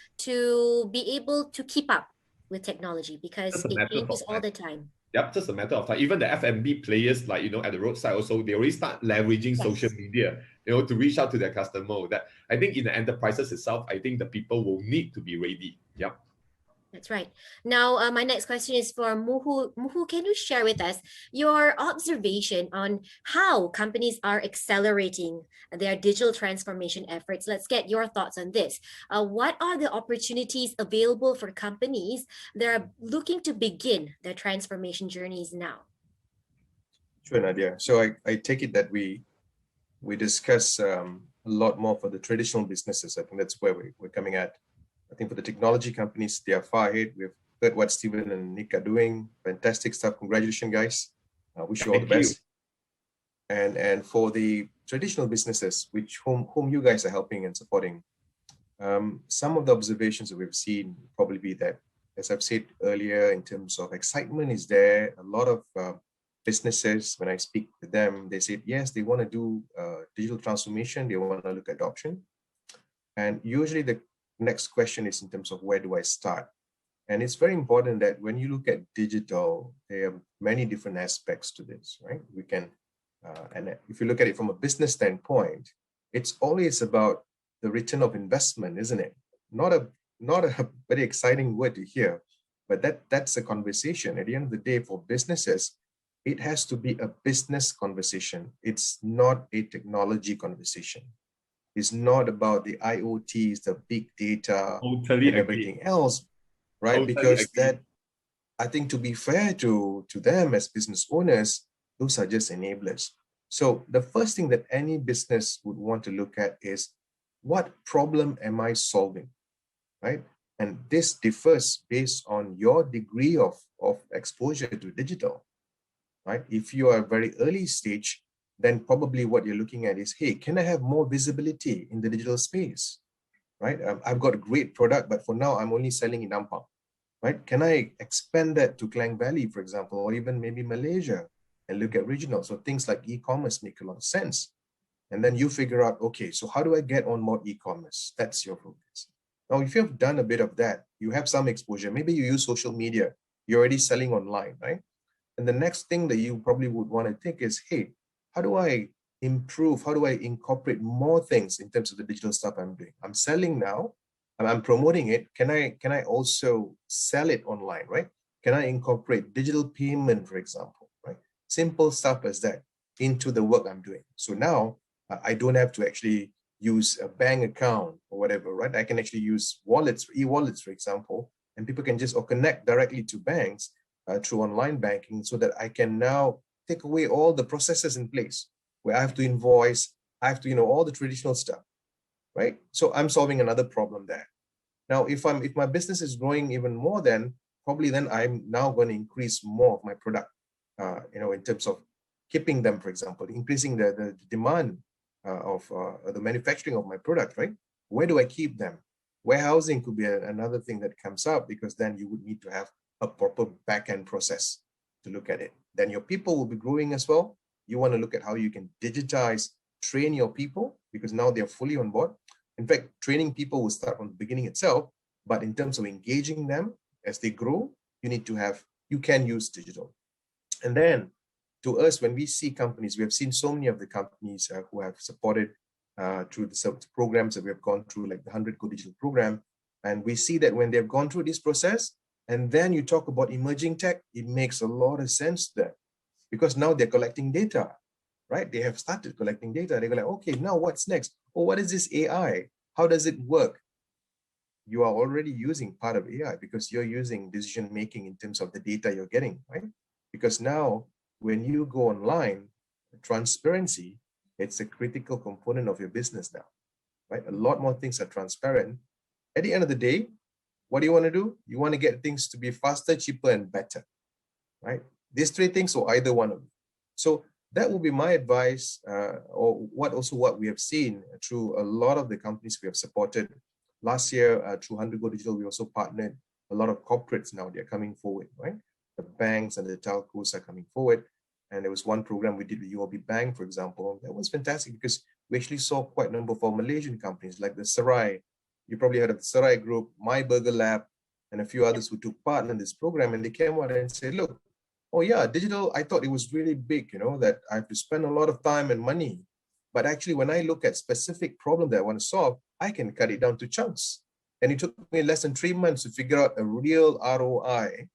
be able to keep up with technology, because it changes all the time. Yep, just a matter of time. Even the F&B players, like at the roadside, also they already start leveraging social media, to reach out to their customer. That I think in the enterprises itself, I think the people will need to be ready. Yep. That's right. Now, my next question is for Muhu. Muhu, can you share with us your observation on how companies are accelerating their digital transformation efforts? Let's get your thoughts on this. What are the opportunities available for companies that are looking to begin their transformation journeys now? Sure, Nadia. So I take it that we discuss a lot more for the traditional businesses. I think that's where we're coming at. I think for the technology companies, they are far ahead. We've heard what Stephen and Nick are doing. Fantastic stuff. Congratulations, guys. Wish you all the best. And for the traditional businesses, whom you guys are helping and supporting, some of the observations that we've seen probably be that, as I've said earlier, in terms of excitement is there. A lot of businesses, when I speak with them, they say, yes, they want to do digital transformation. They want to look at adoption. And usually the next question is in terms of where do I start? And it's very important that when you look at digital, there are many different aspects to this, right? We can, and if you look at it from a business standpoint, it's always about the return of investment, isn't it? Not a very exciting word to hear, but that's a conversation. At the end of the day, for businesses, it has to be a business conversation. It's not a technology conversation. It's not about the IoTs, the big data, and everything else, right? Because that, I think, to be fair to them as business owners, those are just enablers. So the first thing that any business would want to look at is, what problem am I solving, right? And this differs based on your degree of exposure to digital, right? If you are very early stage, then probably what you're looking at is, hey, can I have more visibility in the digital space, right? I've got a great product, but for now, I'm only selling in Ampang, right? Can I expand that to Klang Valley, for example, or even maybe Malaysia, and look at regional? So things like e-commerce make a lot of sense. And then you figure out, okay, so how do I get on more e-commerce? That's your focus. Now, if you've done a bit of that, you have some exposure, maybe you use social media, you're already selling online, right? And the next thing that you probably would want to think is, hey, how do I improve? How do I incorporate more things in terms of the digital stuff I'm doing? I'm selling now, I'm promoting it. Can I also sell it online, right? Can I incorporate digital payment, for example, right? Simple stuff as that into the work I'm doing. So now I don't have to actually use a bank account or whatever, right? I can actually use wallets, e-wallets, for example, and people can just connect directly to banks through online banking, so that I can now take away all the processes in place where I have to invoice, I have to, all the traditional stuff, right? So I'm solving another problem there. Now, if my business is growing even more, then probably then I'm now going to increase more of my product, in terms of keeping them, for example, increasing the demand of the manufacturing of my product, right? Where do I keep them? Warehousing could be another thing that comes up, because then you would need to have a proper back-end process to look at it. Then your people will be growing as well. You want to look at how you can digitize, train your people, because now they're fully on board. In fact, training people will start from the beginning itself, but in terms of engaging them as they grow, you can use digital. And then to us, when we see companies, we have seen so many of the companies who have supported through the programs that we have gone through, like the 100 Go Digital program. And we see that when they've gone through this process, and then you talk about emerging tech, it makes a lot of sense there, because now they're collecting data, right? They have started collecting data. They go like, okay, now what's next? Oh, what is this AI? How does it work? You are already using part of AI, because you're using decision-making in terms of the data you're getting, right? Because now when you go online, transparency, it's a critical component of your business now, right? A lot more things are transparent. At the end of the day, what do you want to do? You want to get things to be faster, cheaper, and better, right? These three things, or either one of them. So that will be my advice, or what we have seen through a lot of the companies we have supported. Last year, through 100 Go Digital, we also partnered a lot of corporates. Now they're coming forward, right? The banks and the telcos are coming forward. And there was one program we did with UOB Bank, for example. That was fantastic, because we actually saw quite a number of our Malaysian companies, like the Serai. You probably heard of the Serai Group, My Burger Lab, and a few others who took part in this program. And they came out and said, look, oh yeah, digital, I thought it was really big, that I have to spend a lot of time and money. But actually, when I look at specific problem that I want to solve, I can cut it down to chunks. And it took me less than 3 months to figure out a real ROI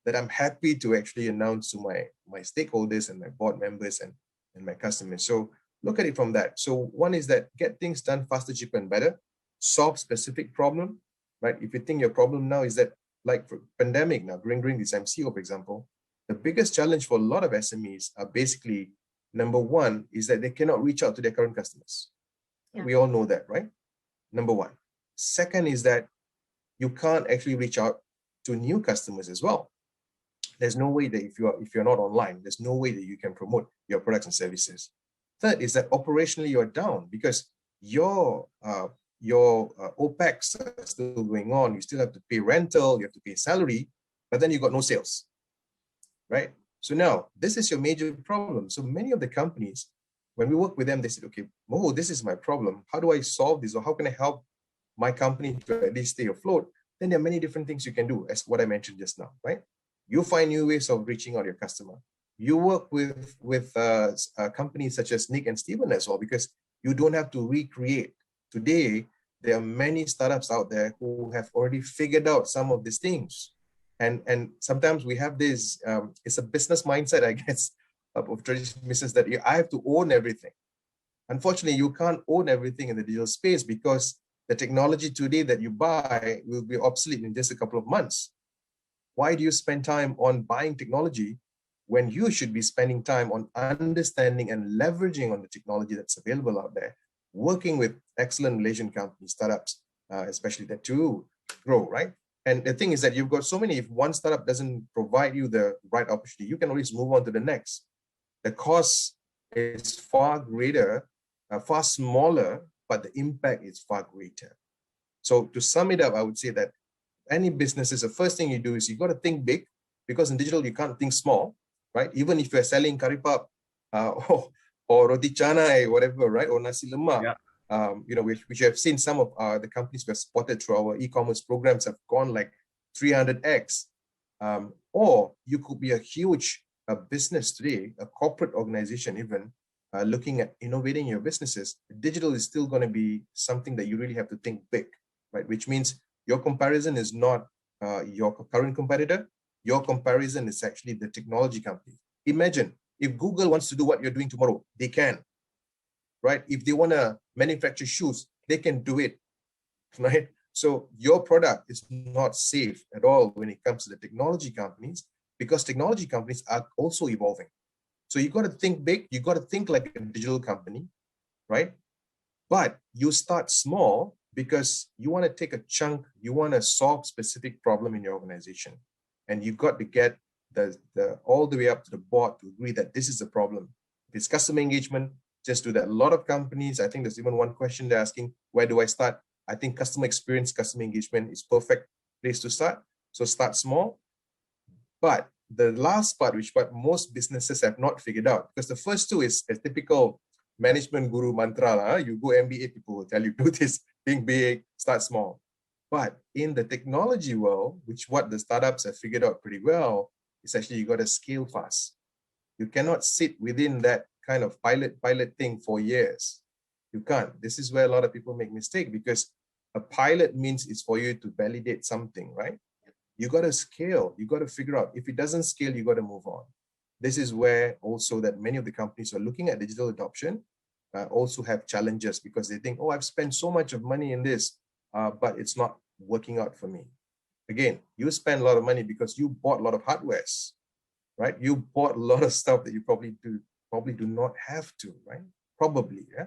that I'm happy to actually announce to my stakeholders and my board members and my customers. So look at it from that. So one is that get things done faster, cheaper, and better. Solve specific problem, right? If you think your problem now is that, like for pandemic now, during this MCO, for example, the biggest challenge for a lot of SMEs are basically, number one, is that they cannot reach out to their current customers, Yeah. We all know that, right? Number one. Second is that you can't actually reach out to new customers as well. There's no way that if you're not online, there's no way that you can promote your products and services. Third is that operationally you're down because your OPEX are still going on. You still have to pay rental, you have to pay salary, but then you got no sales, right? So now this is your major problem. So many of the companies, when we work with them, they said, okay, Mo, this is my problem. How do I solve this? Or how can I help my company to at least stay afloat? Then there are many different things you can do, as what I mentioned just now, right? You find new ways of reaching out your customer. You work with companies such as Nick and Steven as well, because you don't have to recreate. Today, there are many startups out there who have already figured out some of these things. And sometimes we have this, it's a business mindset, I guess, of traditional business that I have to own everything. Unfortunately, you can't own everything in the digital space because the technology today that you buy will be obsolete in just a couple of months. Why do you spend time on buying technology when you should be spending time on understanding and leveraging on the technology that's available out there, working with excellent Malaysian companies, startups, especially that to grow, right? And the thing is that you've got so many, if one startup doesn't provide you the right opportunity, you can always move on to the next. The cost is far greater, far smaller, but the impact is far greater. So to sum it up, I would say that any businesses, the first thing you do is you got to think big, because in digital, you can't think small, right? Even if you're selling curry puff or roti canai, whatever, right? Or nasi lemak, Yeah. Which you have seen some of the companies we have spotted through our e-commerce programs have gone like 300x. Or you could be a huge business today, a corporate organization even, looking at innovating your businesses. Digital is still going to be something that you really have to think big, right? Which means your comparison is not your current competitor. Your comparison is actually the technology company. Imagine if Google wants to do what you're doing tomorrow, they can, right? If they want to manufacture shoes, they can do it, right? So your product is not safe at all when it comes to the technology companies, because technology companies are also evolving. So you got to think big. You got to think like a digital company, right? But you start small because you want to take a chunk, you want to solve specific problem in your organization. And you've got to get the all the way up to the board to agree that this is the problem. If it's customer engagement, just do that. A lot of companies, I think there's even one question they're asking, where do I start? I think customer experience, customer engagement is perfect place to start. So start small. But the last part, which what most businesses have not figured out, because the first two is a typical management guru mantra. You go MBA, people will tell you, do this, think big, start small. But in the technology world, which what the startups have figured out pretty well, is actually you got to scale fast. You cannot sit within that kind of pilot thing for years. You can't. This is where a lot of people make mistake, because a pilot means it's for you to validate something, right? You got to scale. You got to figure out. If it doesn't scale, you got to move on. This is where also that many of the companies who are looking at digital adoption also have challenges, because they think, oh, I've spent so much of money in this, but it's not working out for me. Again, you spend a lot of money because you bought a lot of hardwares, right? You bought a lot of stuff that you probably do not have to, right? Probably, yeah.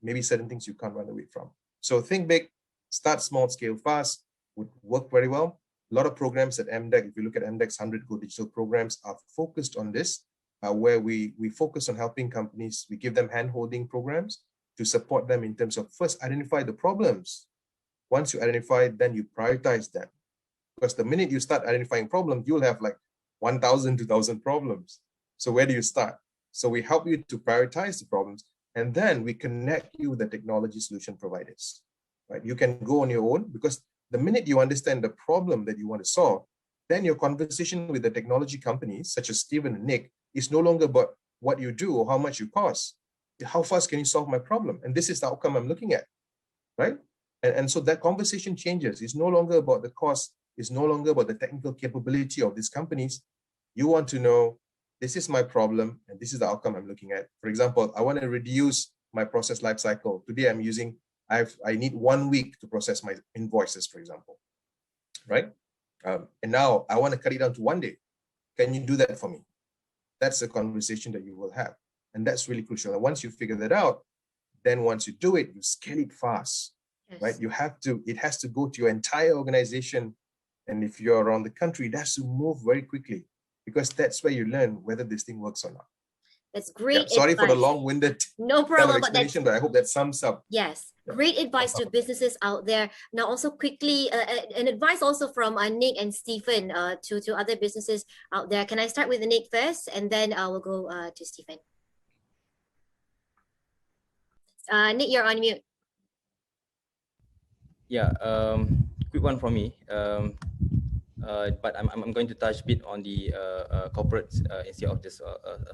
Maybe certain things you can't run away from. So think big, start small, scale fast, would work very well. A lot of programs at MDEC, if you look at MDEC's 100 Go Digital programs, are focused on this, where we focus on helping companies. We give them hand-holding programs to support them in terms of first identify the problems. Once you identify, then you prioritize them. Because the minute you start identifying problems, you'll have like 1,000, 2,000 problems. So where do you start? So we help you to prioritize the problems, and then we connect you with the technology solution providers. Right? You can go on your own, because the minute you understand the problem that you want to solve, then your conversation with the technology companies, such as Steven and Nick, is no longer about what you do or how much you cost. How fast can you solve my problem? And this is the outcome I'm looking at, right? And so that conversation changes. It's no longer about the cost. It's no longer about the technical capability of these companies. You want to know, this is my problem, and this is the outcome I'm looking at. For example, I want to reduce my process lifecycle. Today I'm using, I need 1 week to process my invoices, for example, right? And now I want to cut it down to 1 day. Can you do that for me? That's a conversation that you will have. And that's really crucial. And once you figure that out, then once you do it, you scale it fast, right? It has to go to your entire organization. And if you're around the country, it has to move very quickly, because that's where you learn whether this thing works or not. That's great. Sorry advice. for the long-winded no problem, explanation, but I hope that sums up. Yes, great advice to businesses out there. Now, also quickly, an advice also from Nick and Stephen to other businesses out there. Can I start with Nick first, and then we'll go to Stephen. Nick, you're on mute. Yeah, quick one from me. But I'm going to touch a bit on the corporates instead of just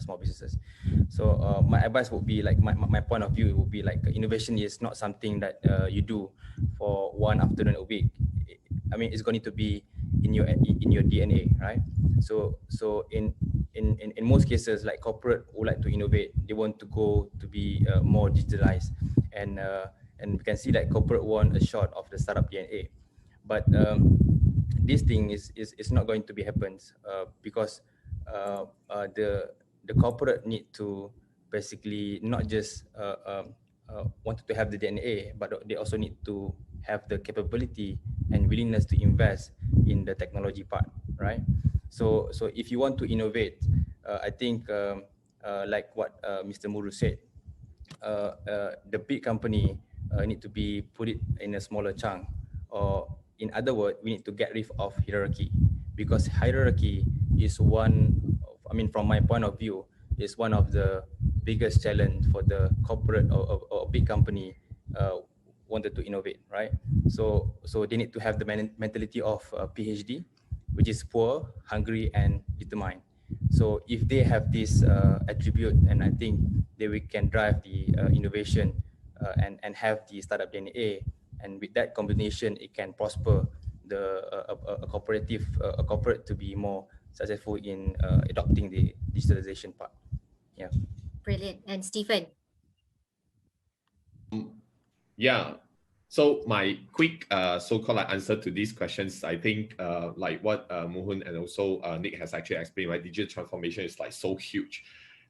small businesses. So my advice would be like, my point of view would be like, innovation is not something that you do for one afternoon a week. I mean, it's going to be in your DNA, right? So in most cases, like corporate would like to innovate, they want to go to be more digitalized, and we can see that corporate want a shot of the startup DNA, but this thing is not going to be happens because the corporate need to basically not just wanted to have the DNA, but they also need to have the capability and willingness to invest in the technology part, right? So if you want to innovate, I think like what Mr. Muru said, the big company need to be put it in a smaller chunk, or in other words, we need to get rid of hierarchy, because hierarchy is one of, I mean, from my point of view, is one of the biggest challenge for the corporate or big company wanted to innovate, right? So they need to have the mentality of PhD, which is poor, hungry, and determined. So if they have this attribute, and I think we can drive the innovation and have the startup DNA, and with that combination, it can prosper a corporate to be more successful in adopting the digitalization part. Yeah. Brilliant. And Stephen? Yeah. So my quick so-called answer to these questions, I think like what Muhun and also Nick has actually explained, right? Digital transformation is like so huge.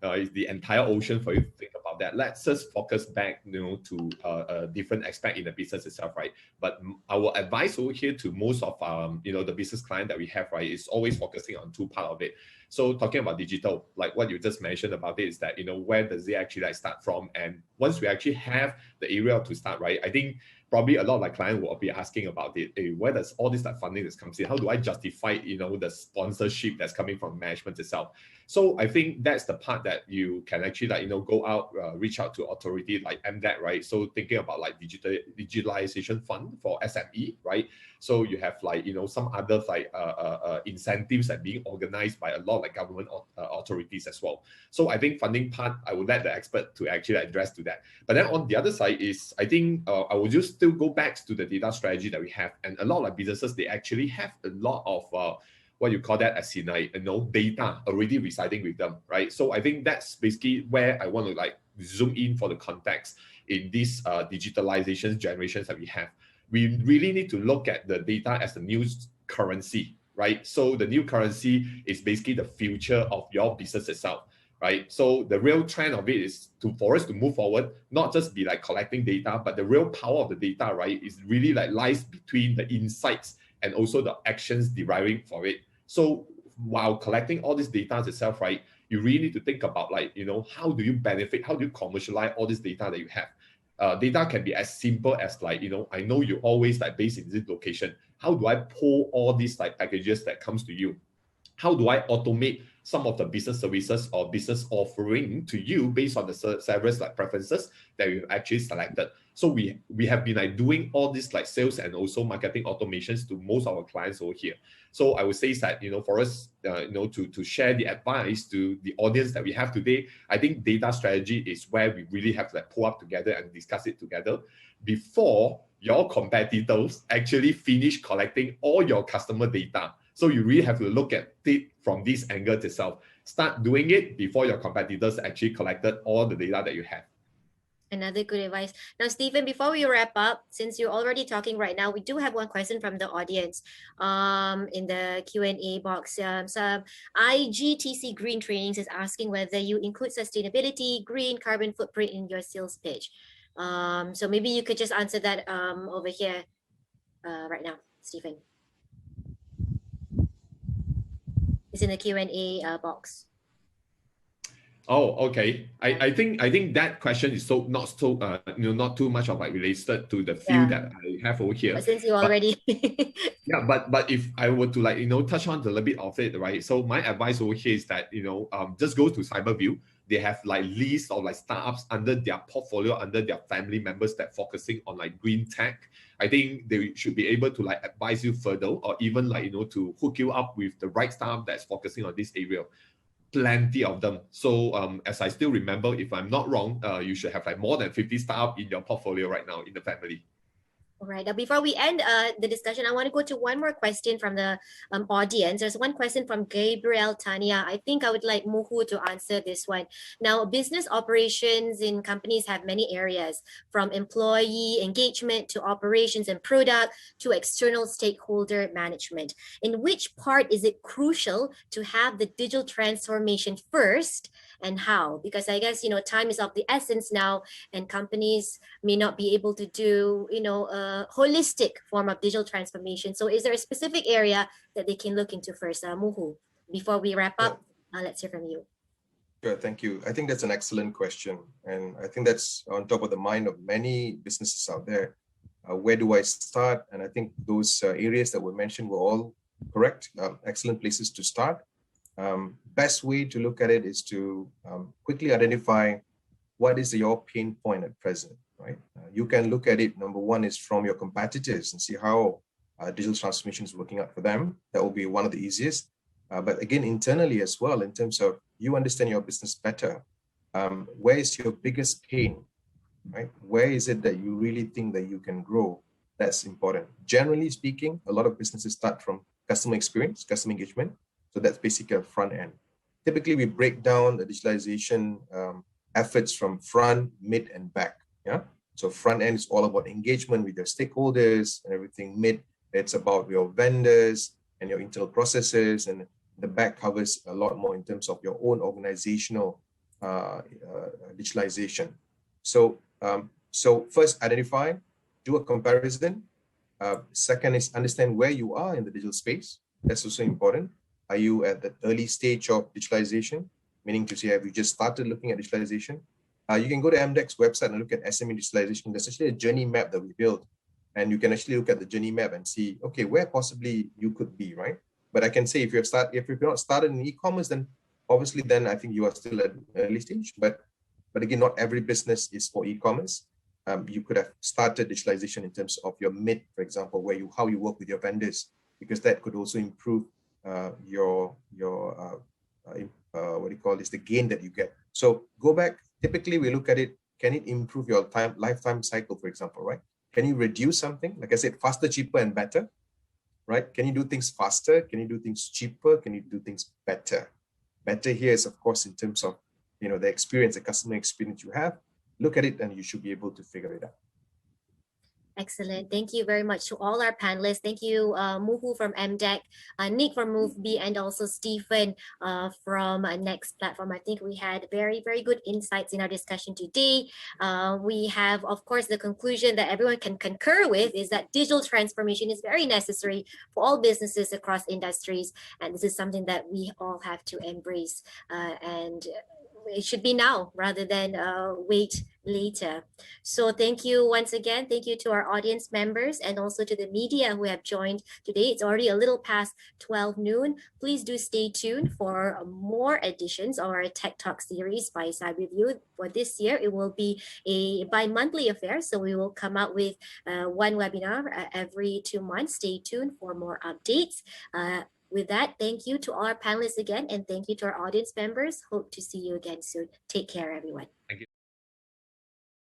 It's the entire ocean for you to think about that. Let's just focus back, to a different aspect in the business itself, right? But our advice over here to most of the business client that we have, right, is always focusing on two parts of it. So talking about digital, like what you just mentioned about it, is that where does it actually like start from? And once we actually have the area to start, right, I think probably a lot of my clients will be asking about it. Hey, where does all this like funding that comes in? How do I justify the sponsorship that's coming from management itself? So I think that's the part that you can actually like go out, reach out to authority like MDEC, right? So thinking about like digitalization fund for SME, right? So you have like some other like incentives that being organized by a lot of like government authorities as well. So I think funding part, I would let the expert to actually address to that. But then on the other side is, I think I would just still go back to the data strategy that we have, and a lot of like businesses, they actually have a lot of what you call that as in like data already residing with them, right? So I think that's basically where I want to like zoom in for the context in these digitalization generations that we have. We really need to look at the data as the new currency, right? So the new currency is basically the future of your business itself, right? So the real trend of it is for us to move forward, not just be like collecting data, but the real power of the data, right, is really like lies between the insights and also the actions deriving from it. So while collecting all this data itself, right, you really need to think about like, how do you benefit, how do you commercialize all this data that you have? Data can be as simple as like, I know you're always like based in this location. How do I pull all these like packages that comes to you? How do I automate some of the business services or business offering to you based on the service like preferences that we've actually selected? So we have been like doing all this like sales and also marketing automations to most of our clients over here. So I would say that for us to share the advice to the audience that we have today, I think data strategy is where we really have to like pull up together and discuss it together before your competitors actually finish collecting all your customer data. So you really have to look at it from this angle itself. Start doing it before your competitors actually collected all the data that you have. Another good advice. Now, Stephen, before we wrap up, since you're already talking right now, we do have one question from the audience in the Q&A box. So IGTC Green Trainings is asking whether you include sustainability, green, carbon footprint in your sales pitch. So maybe you could just answer that over here right now, Stephen. It's in the Q&A box. Oh, okay. I think that question is not too much of like related to the field that I have over here. But since you already yeah, but if I were to like touch on a little bit of it, right? So my advice over here is that just go to Cyberview. They have like lists of like startups under their portfolio, under their family members that focusing on like green tech. I think they should be able to like advise you further, or even like to hook you up with the right startup that's focusing on this area. Plenty of them. So as I still remember, if I'm not wrong, you should have like more than 50 startups in your portfolio right now in the family. All right. Before we end the discussion, I want to go to one more question from the audience. There's one question from Gabriel Tania. I think I would like Muhu to answer this one. Now, business operations in companies have many areas, from employee engagement to operations and product to external stakeholder management. In which part is it crucial to have the digital transformation first, and how? Because I guess, time is of the essence now, and companies may not be able to do, a holistic form of digital transformation. So is there a specific area that they can look into first? Muhu, before we wrap up, let's hear from you. Sure, thank you. I think that's an excellent question. And I think that's on top of the mind of many businesses out there. Where do I start? And I think those areas that were mentioned were all correct. Excellent places to start. Best way to look at it is to quickly identify what is your pain point at present, right? You can look at it, number one is from your competitors and see how digital transformation is working out for them. That will be one of the easiest. But again, internally as well, in terms of you understand your business better, where is your biggest pain, right? Where is it that you really think that you can grow? That's important. Generally speaking, a lot of businesses start from customer experience, customer engagement. So that's basically a front end. Typically, we break down the digitalization efforts from front, mid, and back. Yeah. So front end is all about engagement with your stakeholders and everything. Mid, it's about your vendors and your internal processes, and the back covers a lot more in terms of your own organizational digitalization. So, so first identify, do a comparison. Second is understand where you are in the digital space. That's also important. Are you at the early stage of digitalization? Meaning to say, have you just started looking at digitalization? You can go to MDEC's website and look at SME digitalization. There's actually a journey map that we built. And you can actually look at the journey map and see, okay, where possibly you could be, right? But I can say if you've not started in e-commerce, then obviously then I think you are still at early stage. But again, not every business is for e-commerce. You could have started digitalization in terms of your mid, for example, how you work with your vendors, because that could also improve your what do you call this, the gain that you get. So go back. Typically, we look at it. Can it improve your lifetime cycle, for example, right? Can you reduce something? Like I said, faster, cheaper, and better, right? Can you do things faster? Can you do things cheaper? Can you do things better? Better here is, of course, in terms of the experience, the customer experience you have. Look at it, and you should be able to figure it out. Excellent. Thank you very much to all our panelists. Thank you, Muhu from MDEC, Nick from Moovby, and also Stephen from NEXPlatform. I think we had very, very good insights in our discussion today. We have, of course, the conclusion that everyone can concur with is that digital transformation is very necessary for all businesses across industries. And this is something that we all have to embrace. And it should be now rather than wait later. So thank you once again. Thank you to our audience members and also to the media who have joined today. It's already a little past 12 noon. Please do stay tuned for more editions of our Tech Talk series by Cyberview. For this year, it will be a bi-monthly affair. So we will come out with one webinar every 2 months. Stay tuned for more updates. With that, thank you to all our panelists again, and thank you to our audience members. Hope to see you again soon. Take care, everyone. Thank you.